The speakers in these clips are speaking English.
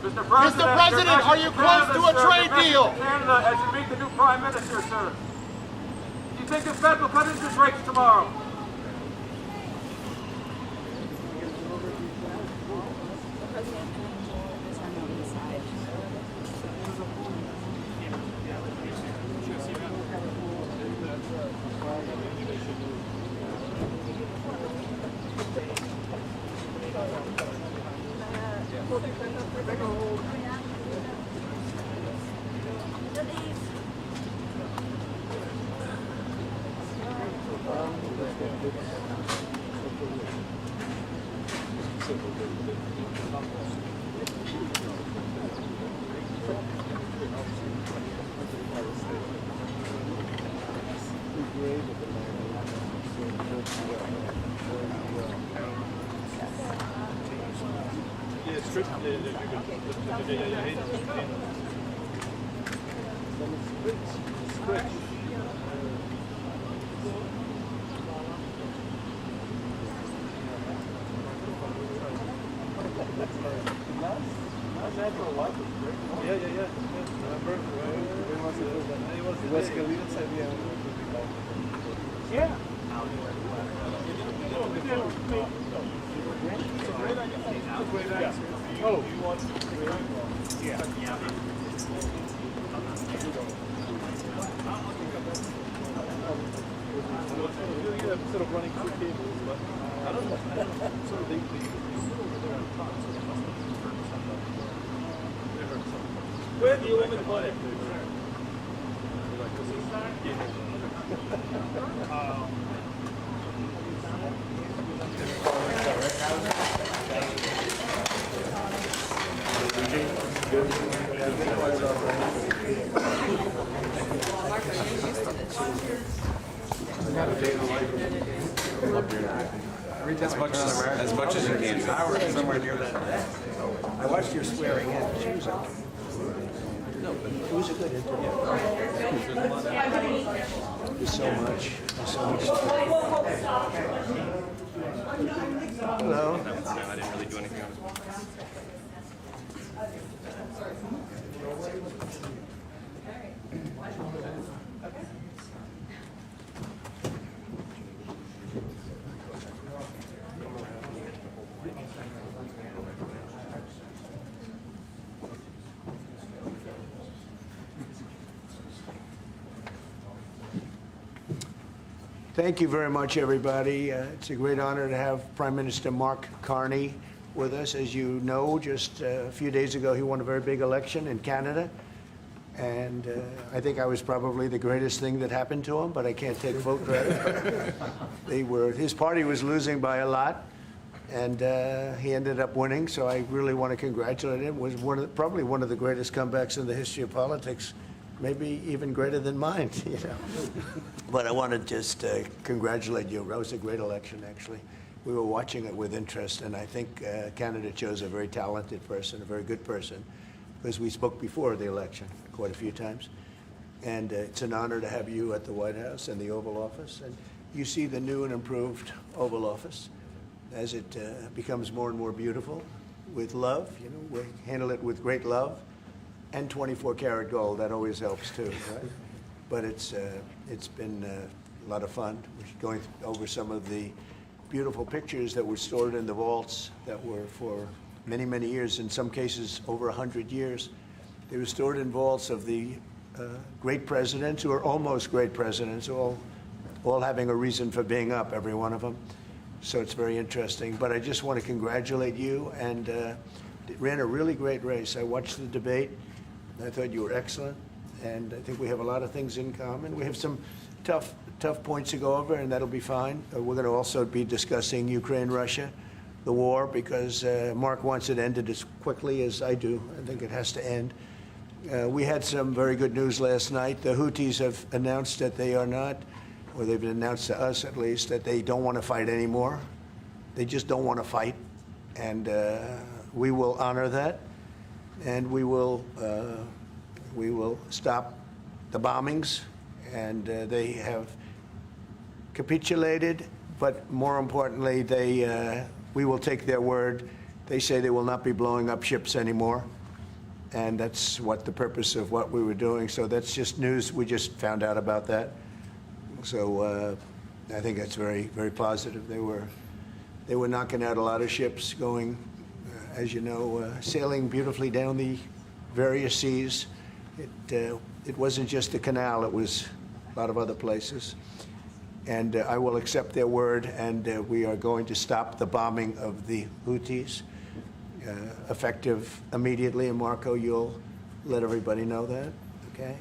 Mr. President, are you close to a trade deal? Canada as you meet the new Prime Minister, sir. Do you think the Fed will cut interest rates tomorrow? Where do you want me to put it? As much as you can. Somewhere near that. I watched your swearing in. She was like, no, but it was a good interview. There's so much. There's so much. Hello. No, I didn't really do anything on this one. Thank you very much, everybody. It's a great honor to have Prime Minister Mark Carney with us. As you know, just a few days ago, he won a very big election in Canada. And I think I was probably the greatest thing that happened to him, but I can't take full credit. His party was losing by a lot, and he ended up winning. So I really want to congratulate him. It was probably one of the greatest comebacks in the history of politics. Maybe even greater than mine, you know. But I want to just congratulate you. That was a great election, actually. We were watching it with interest, and I think Canada chose a very talented person, a very good person, because we spoke before the election quite a few times. And it's an honor to have you at the White House and the Oval Office. And you see the new and improved Oval Office as it becomes more and more beautiful with love. You know, we handle it with great love. And 24-karat gold, that always helps too, right? But it's been a lot of fun. We're going over some of the beautiful pictures that were stored in the vaults that were for many, many years, in some cases over 100 years. They were stored in vaults of the great presidents, or almost great presidents, all having a reason for being up, every one of them. So it's very interesting. But I just want to congratulate you, and ran a really great race. I watched the debate. I thought you were excellent, and I think we have a lot of things in common. We have some tough points to go over, and that'll be fine. We're going to also be discussing Ukraine, Russia, the war, because Mark wants it ended as quickly as I do. I think it has to end. We had some very good news last night. The Houthis have announced that they are not, or they've announced to us at least, that they don't want to fight anymore. They just don't want to fight, and we will honor that. And we will stop the bombings, and they have capitulated. But more importantly, we will take their word. They say they will not be blowing up ships anymore, And that's what the purpose of what we were doing. So that's just news. We just found out about that. So I think that's very, very positive. They were knocking out a lot of ships going, as you know, sailing beautifully down the various seas. It wasn't just the canal, it was a lot of other places. And I will accept their word, and we are going to stop the bombing of the Houthis, effective immediately. And Marco, you'll let everybody know that, okay?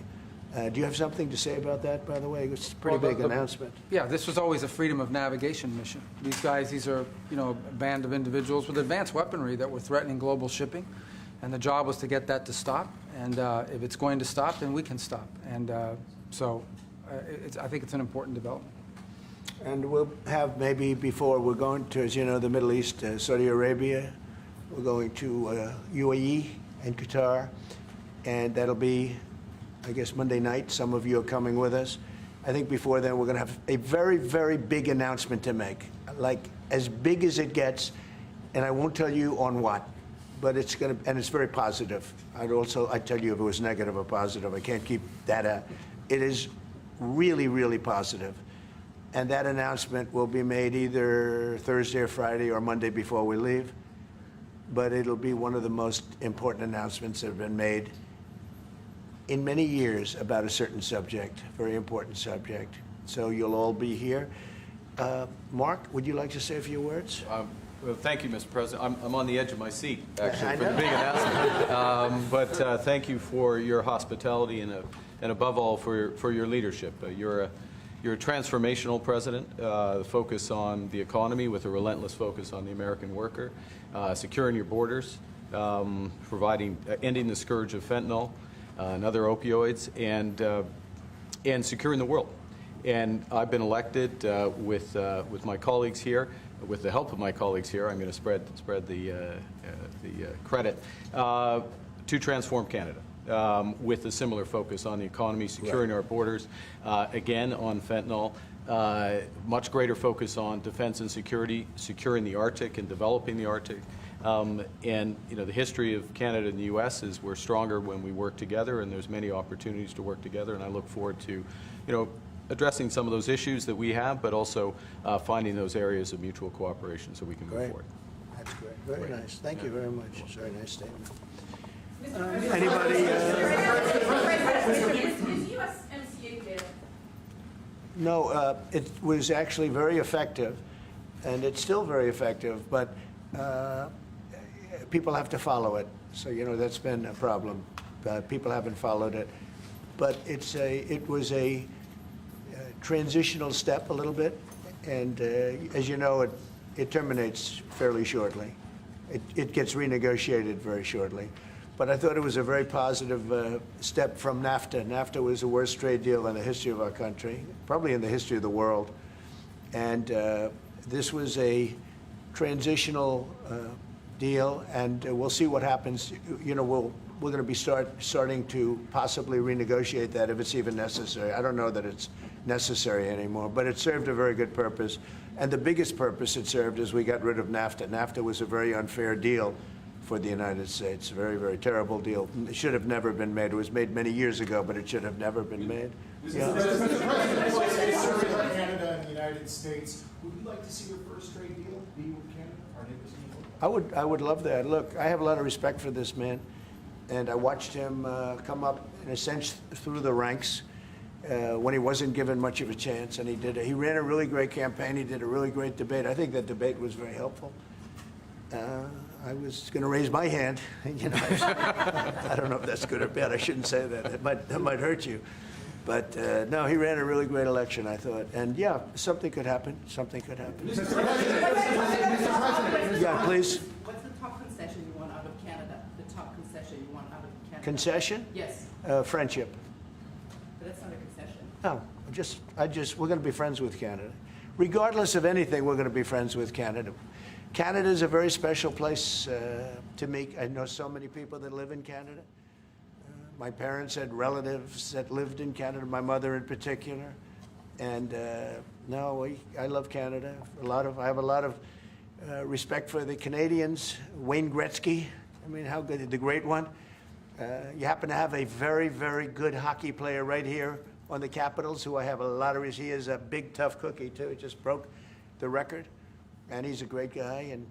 Do you have something to say about that, by the way? It's a pretty big announcement. Yeah, this was always a freedom of navigation mission. These guys, these are, a band of individuals with advanced weaponry that were threatening global shipping. And the job was to get that to stop. And if it's going to stop, then we can stop. And I think it's an important development. And we'll have maybe before we're going to, as you know, the Middle East, Saudi Arabia. We're going to UAE and Qatar. And that'll be, I guess, Monday night. Some of you are coming with us. I think before then we're going to have a very, very big announcement to make, like as big as it gets. And I won't tell you on what, but it's going to, and it's very positive. I'd tell you if it was negative or positive. I can't keep that. It is really, really positive. And that announcement will be made either Thursday or Friday or Monday before we leave. But it'll be one of the most important announcements that have been made in many years about a certain subject, very important subject. So you'll all be here. Mark, would you like to say a few words? Well, thank you, Mr. President. I'm on the edge of my seat, actually, for the big announcement. But thank you for your hospitality and above all, for your leadership. You're a transformational president, the focus on the economy with a relentless focus on the American worker, securing your borders, ending the scourge of fentanyl and other opioids, and securing the world. And I've been elected with my colleagues here, with the help of my colleagues here. I'm going to spread the credit to transform Canada. With a similar focus on the economy, securing our borders, again on fentanyl, much greater focus on defense and security, securing the Arctic and developing the Arctic. And the history of Canada and the U.S. is we're stronger when we work together, and there's many opportunities to work together. And I look forward to, addressing some of those issues that we have, but also finding those areas of mutual cooperation so we can move forward. That's great. Very nice. Thank you very much. It's a very nice statement. Anybody? Is USMCA dead? No, it was actually very effective, and it's still very effective, but people have to follow it. So, that's been a problem. People haven't followed it. But it was a transitional step a little bit, and as you know, it terminates fairly shortly. It gets renegotiated very shortly. But I thought it was a very positive step from NAFTA. NAFTA was the worst trade deal in the history of our country, probably in the history of the world. And this was a transitional deal, and we'll see what happens. We're going to be starting to possibly renegotiate that if it's even necessary. I don't know that it's necessary anymore, but it served a very good purpose. And the biggest purpose it served is we got rid of NAFTA. NAFTA was a very unfair deal for the United States. A very, very terrible deal. It should have never been made. It was made many years ago, but it should have never been made. Mr. President, Canada and the United States, would you like to see your first trade deal be with Canada, our neighbors in the world? I would love that. Look, I have a lot of respect for this man, and I watched him come up, in a sense, through the ranks when he wasn't given much of a chance, and he ran a really great campaign. He did a really great debate. I think that debate was very helpful. I was going to raise my hand. I don't know if that's good or bad. I shouldn't say that. That might hurt you. But no, he ran a really great election, I thought. And yeah, something could happen. Something could happen. Mr. President. Yeah, please. What's the top concession you want out of Canada? The top concession you want out of Canada? Concession? Yes. Friendship. But that's not a concession. No, we're going to be friends with Canada. Regardless of anything, we're going to be friends with Canada. Canada is a very special place to me. I know so many people that live in Canada. My parents had relatives that lived in Canada, my mother in particular. And I love Canada. I have a lot of respect for the Canadians. Wayne Gretzky, how good, the great one. You happen to have a very, very good hockey player right here on the Capitals, who I have a lot of. He is a big, tough cookie too. He just broke the record, and he's a great guy. And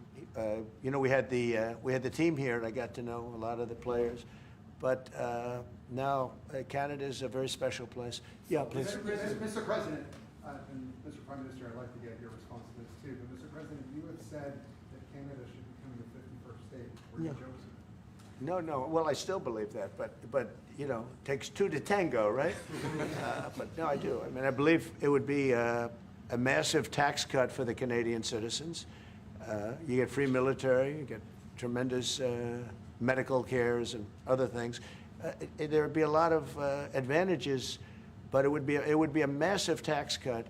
you know, we had the team here, and I got to know a lot of the players. But now Canada is a very special place. Yeah, please. Mr. President, and Mr. Prime Minister, I'd like to get your response to this too. But Mr. President, you have said that Canada should become the 51st state. Were you joking? No. Well, I still believe that, but you know, it takes two to tango, right? But no, I do. I mean, I believe it would be a massive tax cut for the Canadian citizens. You get free military, you get tremendous medical cares and other things. There would be a lot of advantages, but it would be a massive tax cut.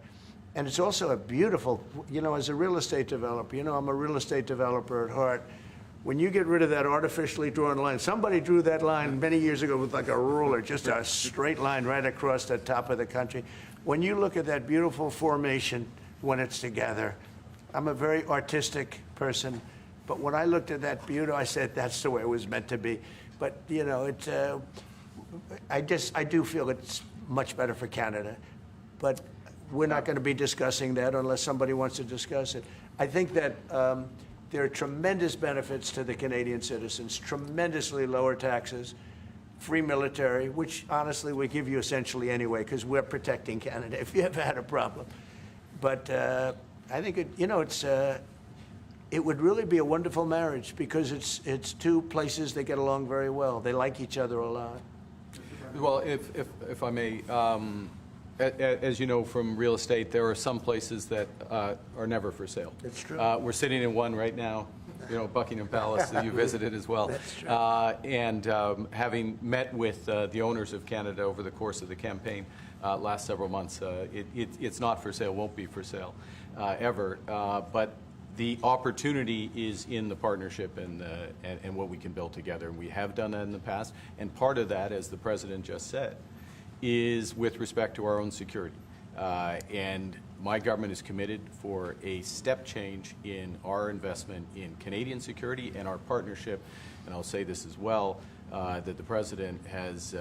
And it's also a beautiful, you know, as a real estate developer, you know, I'm a real estate developer at heart. When you get rid of that artificially drawn line, somebody drew that line many years ago with like a ruler, just a straight line right across the top of the country. When you look at that beautiful formation when it's together, I'm a very artistic person, but when I looked at that beauty, I said that's the way it was meant to be. But you know, I do feel it's much better for Canada, but we're not going to be discussing that unless somebody wants to discuss it. I think that there are tremendous benefits to the Canadian citizens, tremendously lower taxes, free military, which honestly we give you essentially anyway because we're protecting Canada if you ever had a problem. But I think it would really be a wonderful marriage because it's two places that get along very well. They like each other a lot. Well, if I may, as you know from real estate, there are some places that are never for sale. That's true. We're sitting in one right now, you know, Buckingham Palace that you visited as well. That's true. And having met with the owners of Canada over the course of the campaign last several months, it's not for sale, won't be for sale ever. But the opportunity is in the partnership and what we can build together. And we have done that in the past. And part of that, as the President just said, is with respect to our own security. And my government is committed for a step change in our investment in Canadian security and our partnership, and I'll say this as well, that the President has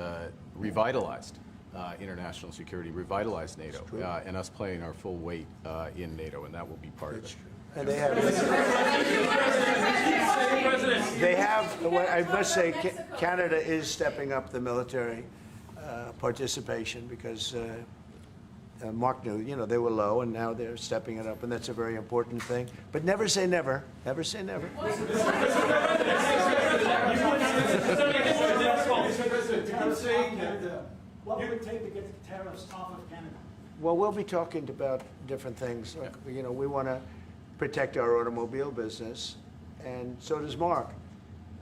revitalized international security, revitalized NATO, and us playing our full weight in NATO, and that will be part of it. And they have, I must say, Canada is stepping up the military participation because Mark knew, you know, they were low and now they're stepping it up, and that's a very important thing. But never say never. Never say never. What would it take to get the tariffs off of Canada? Well, we'll be talking about different things. Like, you know, we want to protect our automobile business, and so does Mark.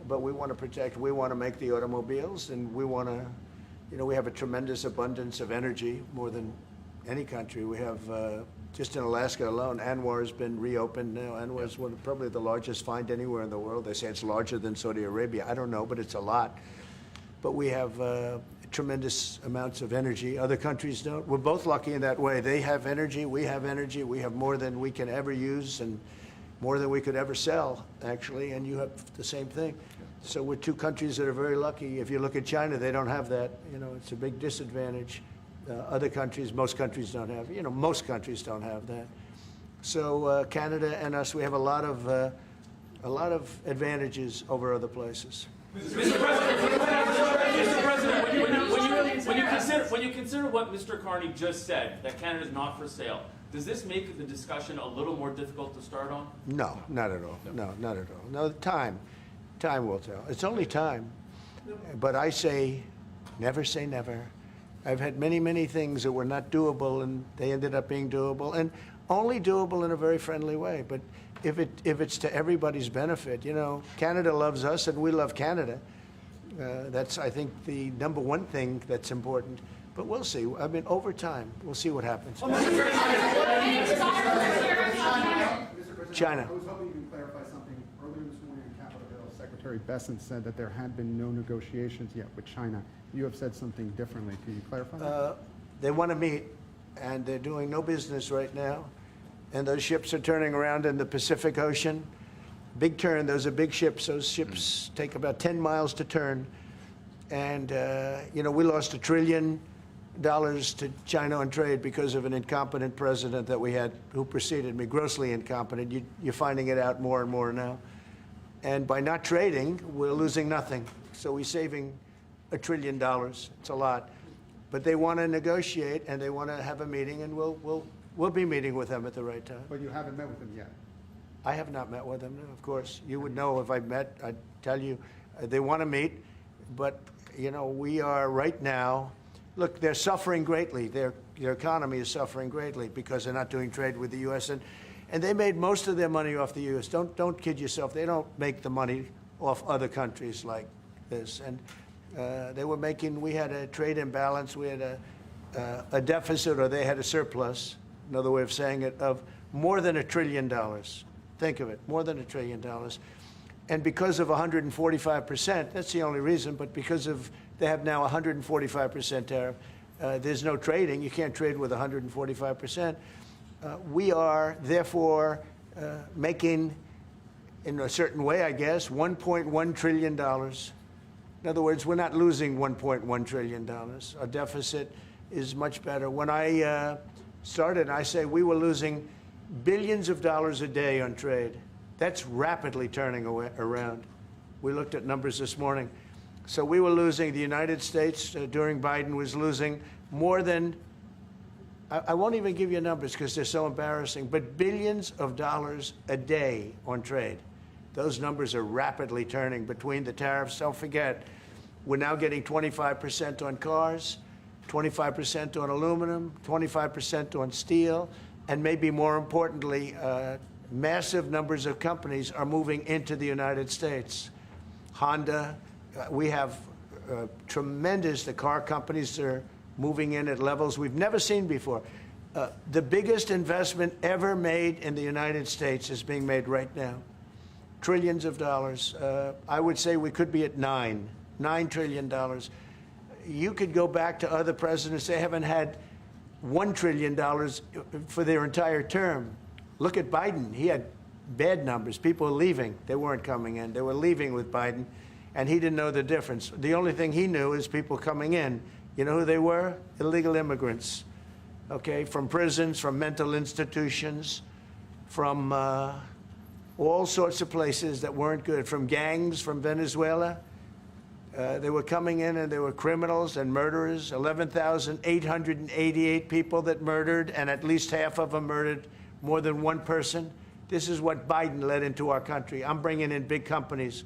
But we want to make the automobiles, and we want to, you know, we have a tremendous abundance of energy, more than any country. We have, just in Alaska alone, ANWR has been reopened now. ANWR is probably the largest find anywhere in the world. They say it's larger than Saudi Arabia. I don't know, but it's a lot. But we have tremendous amounts of energy. Other countries don't. We're both lucky in that way. They have energy, we have energy. We have more than we can ever use and more than we could ever sell, actually, and you have the same thing. So we're two countries that are very lucky. If you look at China, they don't have that. You know, it's a big disadvantage. Other countries, most countries don't have, you know, most countries don't have that. So Canada and us, we have a lot of advantages over other places. Mr. President, when you consider what Mr. Carney just said, that Canada is not for sale, does this make the discussion a little more difficult to start on? No, not at all. No, not at all. No, time will tell. It's only time. But I say never. I've had many things that were not doable, and they ended up being doable, and only doable in a very friendly way. But if it's to everybody's benefit, you know, Canada loves us and we love Canada. That's, I think, the number one thing that's important. But we'll see. I mean, over time, we'll see what happens. China. I was hoping you can clarify something. Earlier this morning in Capitol Hill, Secretary Bessent said that there had been no negotiations yet with China. You have said something differently. Can you clarify that? They want to meet, and they're doing no business right now. And those ships are turning around in the Pacific Ocean. Big turn. Those are big ships. Those ships take about 10 miles to turn. And, you know, we lost $1 trillion to China on trade because of an incompetent president that we had who preceded me, grossly incompetent. You're finding it out more and more now. And by not trading, we're losing nothing. So we're saving $1 trillion. It's a lot. But they want to negotiate, and they want to have a meeting, and we'll be meeting with them at the right time. But you haven't met with them yet. I have not met with them, no, of course. You would know if I met. I'd tell you. They want to meet, but, you know, we are right now. Look, they're suffering greatly. Their economy is suffering greatly because they're not doing trade with the U.S. And they made most of their money off the U.S. Don't kid yourself. They don't make the money off other countries like this. And they were making. We had a trade imbalance. We had a deficit, or they had a surplus. Another way of saying it, of more than $1 trillion. Think of it, more than $1 trillion. And because of 145%, that's the only reason, but because of they have now 145% tariff, there's no trading. You can't trade with 145%. We are, therefore, making, in a certain way, I guess, $1.1 trillion. In other words, we're not losing $1.1 trillion. Our deficit is much better. When I started, I say we were losing billions of dollars a day on trade. That's rapidly turning around. We looked at numbers this morning. So we were losing, the United States during Biden was losing more than, I won't even give you numbers because they're so embarrassing, but billions of dollars a day on trade. Those numbers are rapidly turning between the tariffs. Don't forget, we're now getting 25% on cars, 25% on aluminum, 25% on steel, and maybe more importantly, massive numbers of companies are moving into the United States. Honda, we have tremendous, the car companies are moving in at levels we've never seen before. The biggest investment ever made in the United States is being made right now. Trillions of dollars. I would say we could be at $9 trillion. You could go back to other presidents. They haven't had $1 trillion for their entire term. Look at Biden. He had bad numbers. People were leaving. They weren't coming in. They were leaving with Biden, and he didn't know the difference. The only thing he knew is people coming in. You know who they were? Illegal immigrants, okay, from prisons, from mental institutions, from all sorts of places that weren't good, from gangs, from Venezuela. They were coming in, and they were criminals and murderers. 11,888 people that murdered, and at least half of them murdered more than one person. This is what Biden led into our country. I'm bringing in big companies.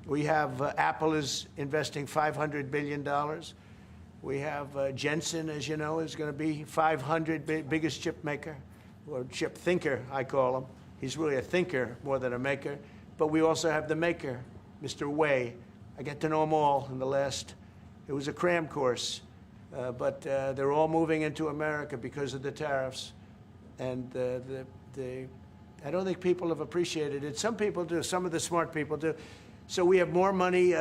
We have Apple is investing $500 billion. We have Jensen, as you know, is going to be 500 biggest chip maker, or chip thinker, I call him. He's really a thinker more than a maker. But we also have the maker, Mr. Wei. I get to know them all in the last, it was a cram course. But they're all moving into America because of the tariffs. And I don't think people have appreciated it. Some people do. Some of the smart people do. So we have more money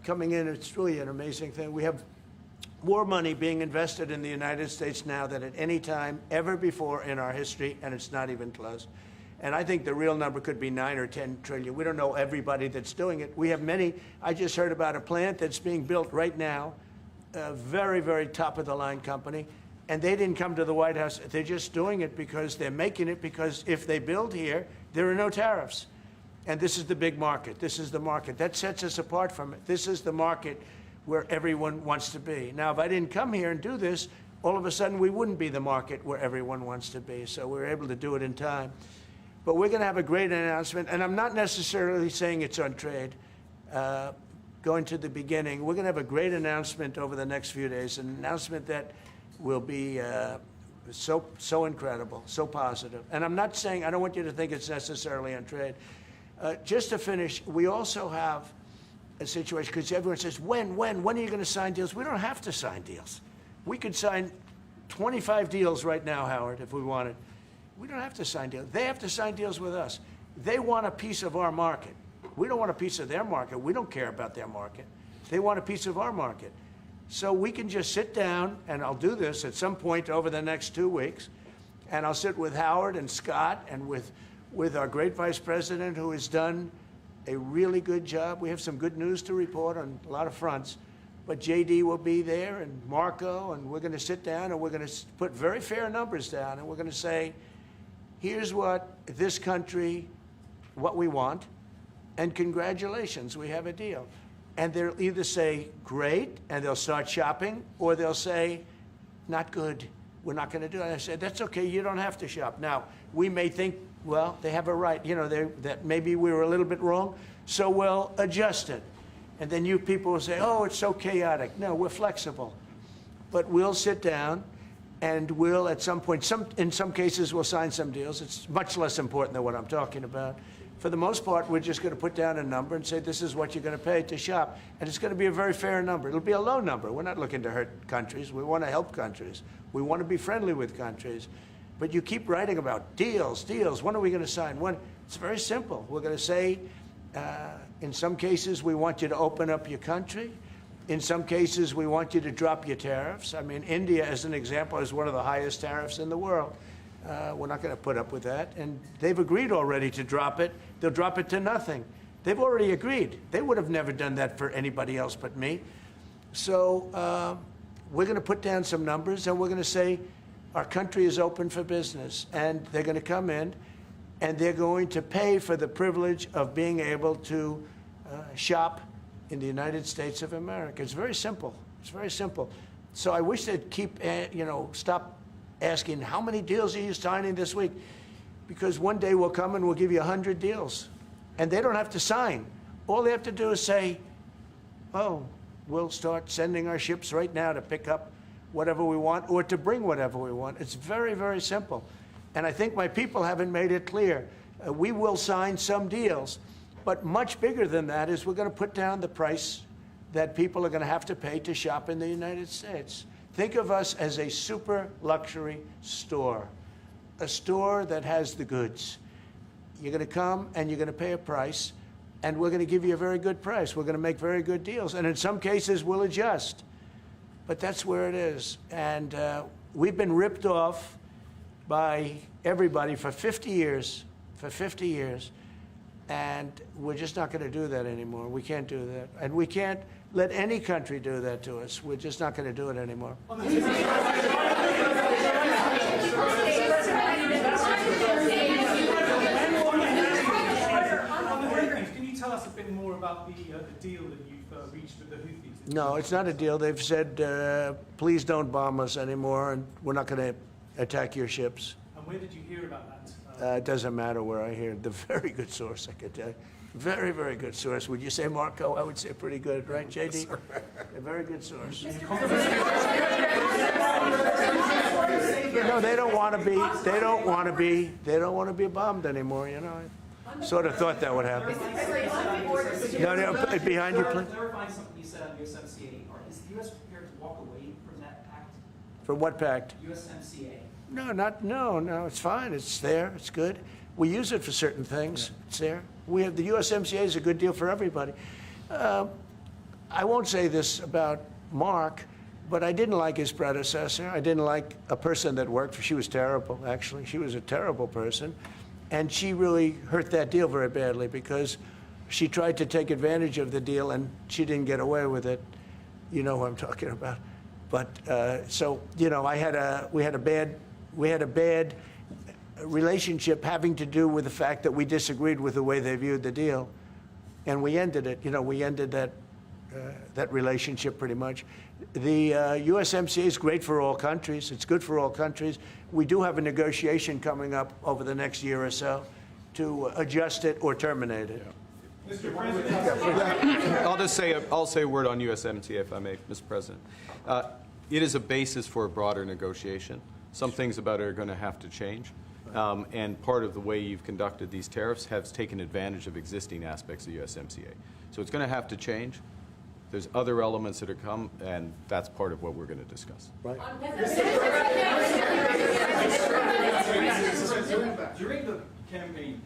coming in. It's really an amazing thing. We have more money being invested in the United States now than at any time ever before in our history, and it's not even close. And I think the real number could be 9 or 10 trillion. We don't know everybody that's doing it. We have many. I just heard about a plant that's being built right now, a very, very top-of-the-line company. And they didn't come to the White House. They're just doing it because they're making it because if they build here, there are no tariffs. And this is the big market. This is the market. That sets us apart from it. This is the market where everyone wants to be. Now, if I didn't come here and do this, all of a sudden we wouldn't be the market where everyone wants to be. So we're able to do it in time. But we're going to have a great announcement. And I'm not necessarily saying it's on trade. Going to the beginning, we're going to have a great announcement over the next few days, an announcement that will be so incredible, so positive. And I'm not saying, I don't want you to think it's necessarily on trade. Just to finish, we also have a situation, because everyone says, when are you going to sign deals? We don't have to sign deals. We could sign 25 deals right now, Howard, if we wanted. We don't have to sign deals. They have to sign deals with us. They want a piece of our market. We don't want a piece of their market. We don't care about their market. They want a piece of our market. So we can just sit down, and I'll do this at some point over the next 2 weeks, and I'll sit with Howard and Scott and with our great vice president, who has done a really good job. We have some good news to report on a lot of fronts, but JD will be there and Marco, and we're going to sit down and we're going to put very fair numbers down, and we're going to say, here's what this country, what we want, and congratulations, we have a deal. And they'll either say, great, and they'll start shopping, or they'll say, not good, we're not going to do it. And I said, that's okay, you don't have to shop. Now, we may think, well, they have a right, you know, that maybe we were a little bit wrong, so we'll adjust it. And then you people will say, oh, it's so chaotic. No, we're flexible. But we'll sit down, and we'll, at some point, in some cases, we'll sign some deals. It's much less important than what I'm talking about. For the most part, we're just going to put down a number and say, this is what you're going to pay to shop. And it's going to be a very fair number. It'll be a low number. We're not looking to hurt countries. We want to help countries. We want to be friendly with countries. But you keep writing about deals, deals. When are we going to sign? When? It's very simple. We're going to say, in some cases, we want you to open up your country. In some cases, we want you to drop your tariffs. I mean, India, as an example, is one of the highest tariffs in the world. We're not going to put up with that. And they've agreed already to drop it. They'll drop it to nothing. They've already agreed. They would have never done that for anybody else but me. So we're going to put down some numbers, and we're going to say our country is open for business. And they're going to come in, and they're going to pay for the privilege of being able to shop in the United States of America. It's very simple. It's very simple. So I wish they'd keep, stop asking, how many deals are you signing this week? Because one day we'll come and we'll give you 100 deals. And they don't have to sign. All they have to do is say, oh, we'll start sending our ships right now to pick up whatever we want or to bring whatever we want. It's very, very simple. And I think my people haven't made it clear. We will sign some deals, but much bigger than that is we're going to put down the price that people are going to have to pay to shop in the United States. Think of us as a super luxury store, a store that has the goods. You're going to come and you're going to pay a price, and we're going to give you a very good price. We're going to make very good deals, and in some cases we'll adjust. But that's where it is. And we've been ripped off by everybody for 50 years, and we're just not going to do that anymore. We can't do that. And we can't let any country do that to us. We're just not going to do it anymore. Can you tell us a bit more about the deal that you've reached with the Houthis? No, it's not a deal. They've said, please don't bomb us anymore, and we're not going to attack your ships. And where did you hear about that? It doesn't matter where I hear it. The very good source, I could tell you. Very, very good source. Would you say, Marco? I would say pretty good, right, JD? A very good source. No, they don't want to be. They don't want to be. They don't want to be bombed anymore. You know, I sort of thought that would happen. No, behind you, please. Clarifying something you said on USMCA. Is the U.S. prepared to walk away from that pact? From what pact? USMCA. No, it's fine. It's there. It's good. We use it for certain things. It's there. We have the USMCA is a good deal for everybody. I won't say this about Mark, but I didn't like his predecessor. I didn't like a person that worked for. She was terrible, actually. She was a terrible person, and she really hurt that deal very badly because she tried to take advantage of the deal and she didn't get away with it. You know who I'm talking about. But so we had a bad relationship having to do with the fact that we disagreed with the way they viewed the deal, and we ended it. We ended that relationship pretty much. The USMCA is great for all countries. It's good for all countries. We do have a negotiation coming up over the next year or so to adjust it or terminate it. Mr. President. I'll say a word on USMCA, if I may, Mr. President. It is a basis for a broader negotiation. Some things about it are going to have to change. And part of the way you've conducted these tariffs has taken advantage of existing aspects of USMCA. So it's going to have to change. There's other elements that are come, and that's part of what we're going to discuss. Right. During the campaign,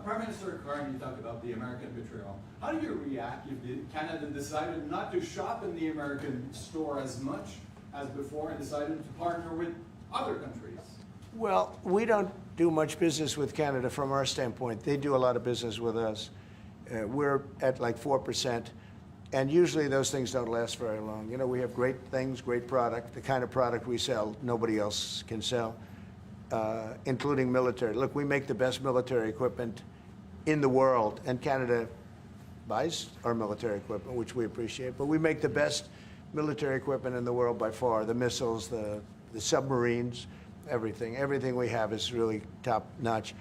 Prime Minister Carney talked about the American betrayal. How do you react if Canada decided not to shop in the American store as much as before and decided to partner with other countries? Well, we don't do much business with Canada from our standpoint. They do a lot of business with us. We're at like 4%. And usually those things don't last very long. You know, we have great things, great product, the kind of product we sell, nobody else can sell, including military. Look, we make the best military equipment in the world, and Canada buys our military equipment, which we appreciate, but we make the best military equipment in the world by far. The missiles, the submarines, everything. Everything we have is really top notch.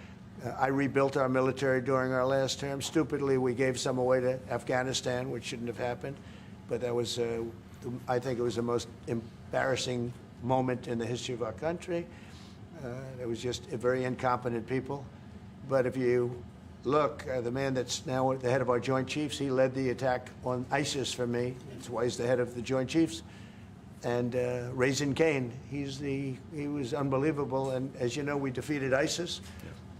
I rebuilt our military during our last term. Stupidly, we gave some away to Afghanistan, which shouldn't have happened. But that was, I think it was the most embarrassing moment in the history of our country. It was just very incompetent people. But if you look, the man that's now the head of our Joint Chiefs, he led the attack on ISIS for me. That's why he's the head of the Joint Chiefs. And Raisin Kane, he was unbelievable. And as you know, we defeated ISIS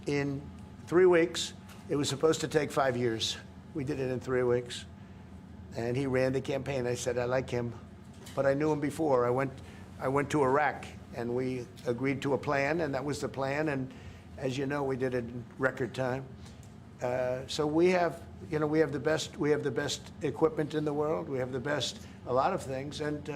in 3 weeks. It was supposed to take 5 years. We did it in 3 weeks. And he ran the campaign. I said, I like him. But I knew him before. I went to Iraq, and we agreed to a plan, and that was the plan. And as you know, we did it in record time. So we have, you know, we have the best equipment in the world. We have the best, a lot of things. And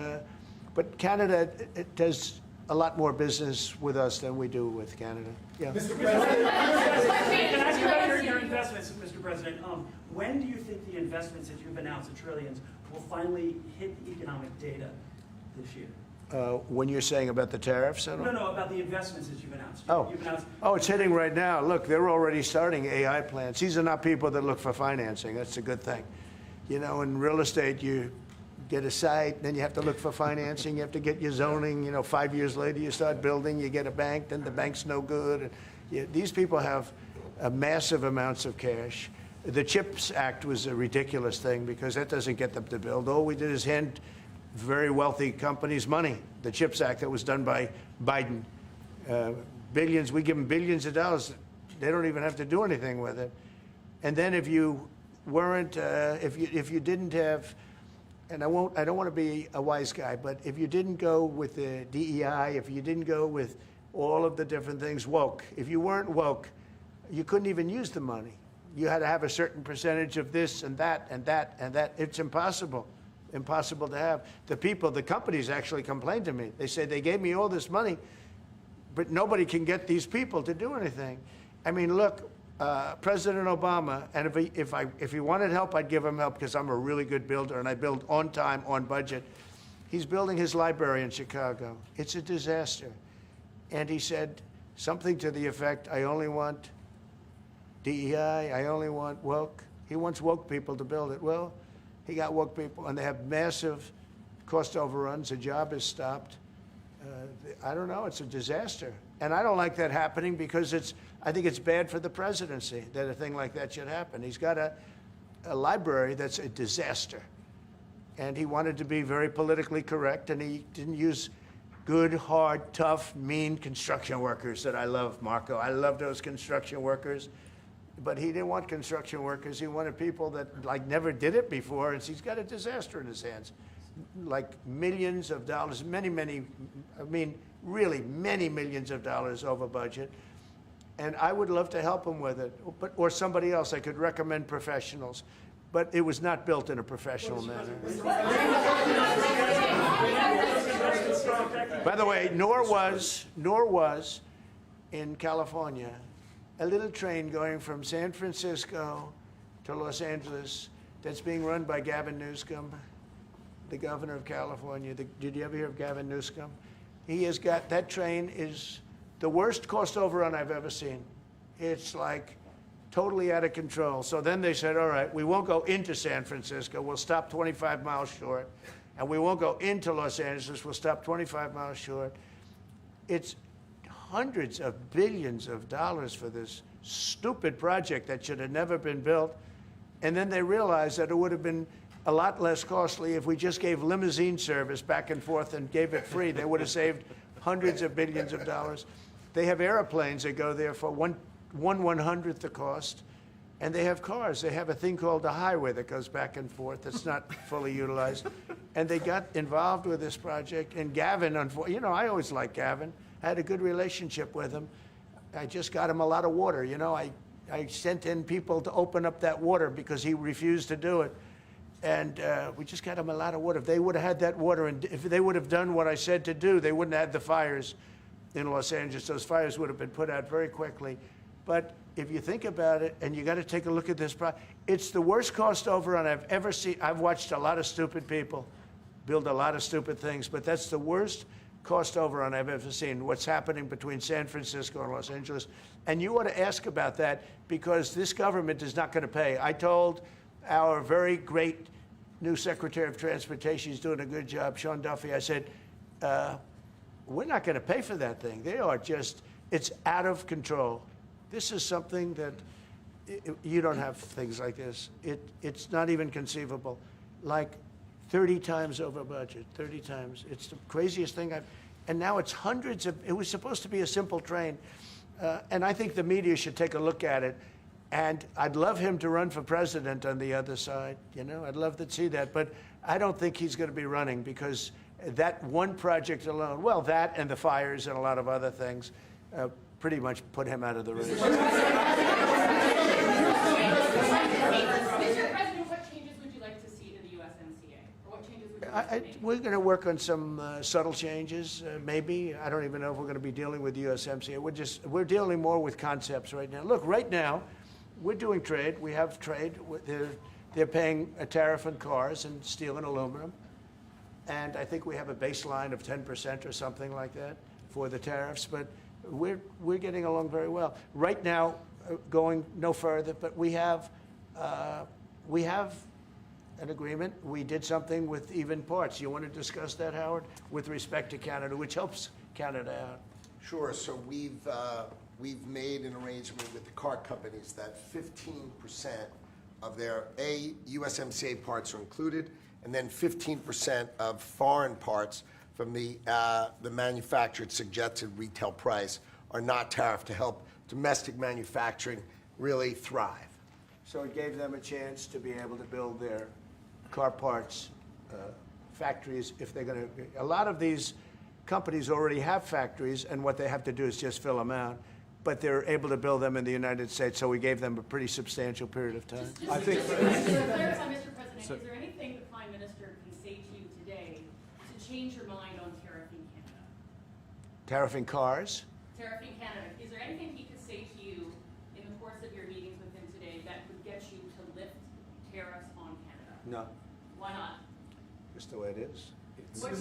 but Canada, it does a lot more business with us than we do with Canada. Yeah. Mr. President, can I ask you about your investments, Mr. President? When do you think the investments that you've announced, the trillions, will finally hit the economic data this year? When you're saying about the tariffs? No, about the investments that you've announced. You've announced. Oh, it's hitting right now. Look, they're already starting AI plants. These are not people that look for financing. That's a good thing. You know, in real estate, you get a site, then you have to look for financing. You have to get your zoning. You know, 5 years later, you start building. You get a bank, then the bank's no good. And these people have massive amounts of cash. The CHIPS Act was a ridiculous thing because that doesn't get them to build. All we did is hand very wealthy companies money. The CHIPS Act that was done by Biden, billions. We give them billions of dollars. They don't even have to do anything with it. And then if you weren't, if you didn't have, and I don't want to be a wise guy, but if you didn't go with the DEI, if you didn't go with all of the different things woke, if you weren't woke, you couldn't even use the money. You had to have a certain percentage of this and that and that and that. It's impossible to have. The companies actually complained to me. They say they gave me all this money, but nobody can get these people to do anything. I mean, look, President Obama, and if he wanted help, I'd give him help because I'm a really good builder and I build on time, on budget. He's building his library in Chicago. It's a disaster. And he said something to the effect, I only want DEI, I only want woke. He wants woke people to build it. Well, he got woke people, and they have massive cost overruns. The job is stopped. I don't know. It's a disaster. And I don't like that happening because I think it's bad for the presidency that a thing like that should happen. He's got a library that's a disaster. And he wanted to be very politically correct, and he didn't use good, hard, tough, mean construction workers that I love, Marco. I love those construction workers. But he didn't want construction workers. He wanted people that like never did it before. And he's got a disaster in his hands, like millions of dollars, many, really many millions of dollars over budget. And I would love to help him with it, or somebody else. I could recommend professionals, but it was not built in a professional manner. By the way, nor was in California a little train going from San Francisco to Los Angeles that's being run by Gavin Newsom, the governor of California. Did you ever hear of Gavin Newsom? He has got, that train is the worst cost overrun I've ever seen. It's like totally out of control. So then they said, all right, we won't go into San Francisco. We'll stop 25 miles short. And we won't go into Los Angeles. We'll stop 25 miles short. It's hundreds of billions of dollars for this stupid project that should have never been built. And then they realized that it would have been a lot less costly if we just gave limousine service back and forth and gave it free. They would have saved hundreds of billions of dollars. They have airplanes that go there for one 1/100th the cost. And they have cars. They have a thing called the highway that goes back and forth that's not fully utilized. And they got involved with this project. And Gavin, you know, I always liked Gavin. I had a good relationship with him. I just got him a lot of water. You know, I sent in people to open up that water because he refused to do it. And we just got them a lot of water. If they would have had that water, and if they would have done what I said to do, they wouldn't have had the fires in Los Angeles. Those fires would have been put out very quickly. But if you think about it, and you got to take a look at this, it's the worst cost overrun I've ever seen. I've watched a lot of stupid people build a lot of stupid things, but that's the worst cost overrun I've ever seen, what's happening between San Francisco and Los Angeles. And you ought to ask about that, because this government is not going to pay. I told our very great new Secretary of Transportation, he's doing a good job, Sean Duffy, I said, we're not going to pay for that thing. They are just, it's out of control. This is something that, you don't have things like this. It's not even conceivable. Like 30 times over budget, 30 times. It's the craziest thing and now it's hundreds of, it was supposed to be a simple train. And I think the media should take a look at it. And I'd love him to run for president on the other side. You know, I'd love to see that. But I don't think he's going to be running, because that one project alone, well, that and the fires and a lot of other things, pretty much put him out of the race. Mr. President, what changes would you like to see to the USMCA? Or what changes would you like to make? We're going to work on some subtle changes, maybe. I don't even know if we're going to be dealing with the USMCA. We're dealing more with concepts right now. Look, right now, we're doing trade. We have trade. They're paying a tariff on cars and steel and aluminum. And I think we have a baseline of 10% or something like that for the tariffs. But we're getting along very well. Right now, going no further, but we have an agreement. We did something with even parts. You want to discuss that, Howard, with respect to Canada, which helps Canada out? Sure. So we've made an arrangement with the car companies that 15% of their USMCA parts are included, and then 15% of foreign parts from the manufactured suggested retail price are not tariffed, to help domestic manufacturing really thrive. So it gave them a chance to be able to build their car parts factories if they're going to. A lot of these companies already have factories, and what they have to do is just fill them out. But they're able to build them in the United States, so we gave them a pretty substantial period of time. Just to clarify, Mr. President, is there anything the Prime Minister can say to you today to change your mind on tariffing Canada? Tariffing cars? Tariffing Canada. Is there anything he could say to you in the course of your meetings with him today that would get you to lift tariffs on Canada? No. Why not? Just the way it is. First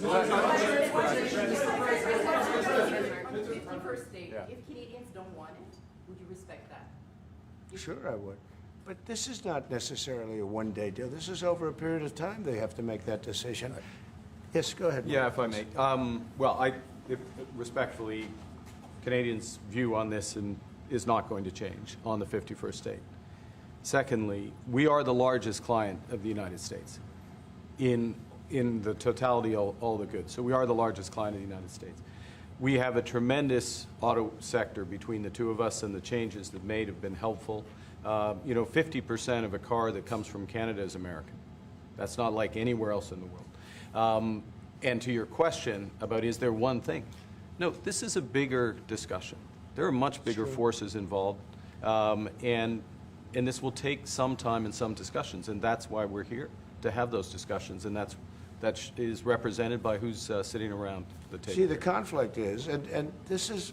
state, if Canadians don't want it, would you respect that? Sure, I would. But this is not necessarily a one-day deal. This is over a period of time they have to make that decision. Yes, go ahead. Yeah, if I may. Respectfully, Canadians' view on this is not going to change on the 51st state. Secondly, we are the largest client of the United States in the totality of all the goods. So we are the largest client of the United States. We have a tremendous auto sector between the two of us, and the changes that made have been helpful. 50% of a car that comes from Canada is American. That's not like anywhere else in the world. And to your question about is there one thing? No, this is a bigger discussion. There are much bigger forces involved, and this will take some time and some discussions, and that's why we're here, to have those discussions, and that is represented by who's sitting around the table. See, the conflict is, and this is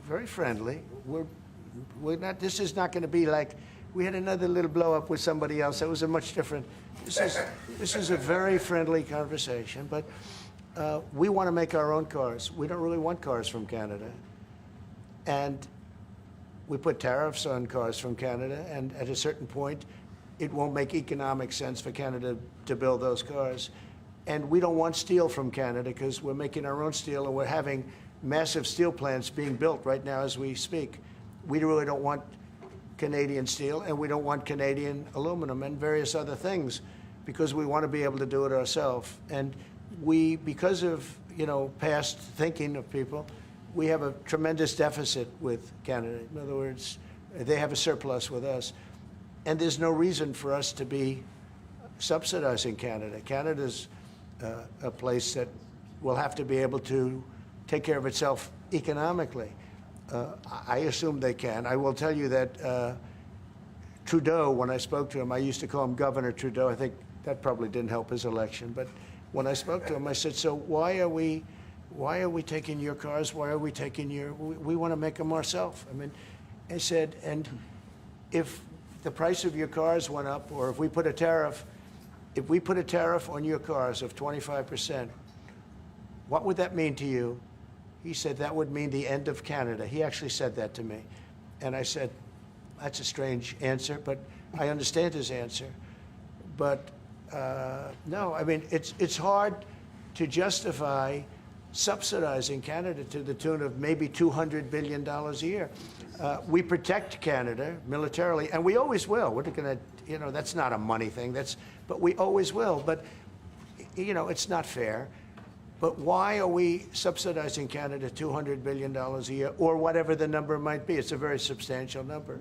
very friendly. We're not. This is not going to be like we had another little blow up with somebody else. That was a much different. This is a very friendly conversation, but we want to make our own cars. We don't really want cars from Canada, and we put tariffs on cars from Canada, and at a certain point, it won't make economic sense for Canada to build those cars. And we don't want steel from Canada because we're making our own steel, and we're having massive steel plants being built right now as we speak. We really don't want Canadian steel, and we don't want Canadian aluminum and various other things, because we want to be able to do it ourselves. And we, because of past thinking of people, we have a tremendous deficit with Canada. In other words, they have a surplus with us. And there's no reason for us to be subsidizing Canada. Canada's a place that will have to be able to take care of itself economically. I assume they can. I will tell you that Trudeau, when I spoke to him, I used to call him Governor Trudeau. I think that probably didn't help his election. But when I spoke to him, I said, so why are we taking your cars? Why are we taking we want to make them ourselves. I mean, I said, and if the price of your cars went up, or if we put a tariff on your cars of 25%, what would that mean to you? He said, that would mean the end of Canada. He actually said that to me. And I said, that's a strange answer, but I understand his answer. But no, I mean, it's hard to justify subsidizing Canada to the tune of maybe $200 billion a year. We protect Canada militarily, and we always will. We're going to, that's not a money thing. But we always will. But, it's not fair. But why are we subsidizing Canada $200 billion a year, or whatever the number might be? It's a very substantial number.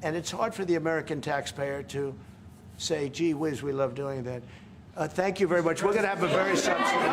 And it's hard for the American taxpayer to say, gee whiz, we love doing that. Thank you very much. We're going to have a very substantial...